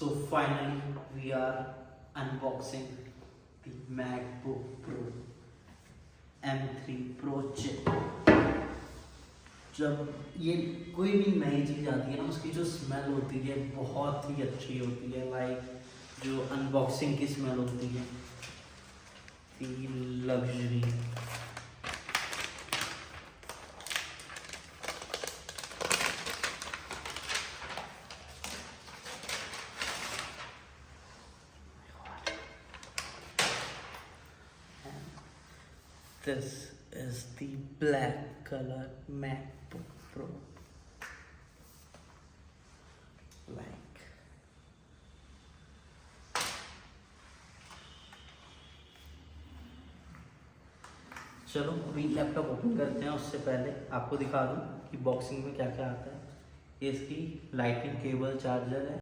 So finally we are unboxing the MacBook Pro M3 Pro chip. जब ये कोई भी नई चीज़ आती है ना, उसकी जो स्मेल होती है बहुत ही अच्छी होती है। लाइक जो अनबॉक्सिंग की स्मेल होती है, luxury. This is the black color MacBook Pro. Like चलो अभी लैपटॉप ओपन करते हैं। उससे पहले आपको दिखा दूं कि बॉक्सिंग में क्या क्या आता है। ये इसकी लाइटिंग केबल चार्जर है।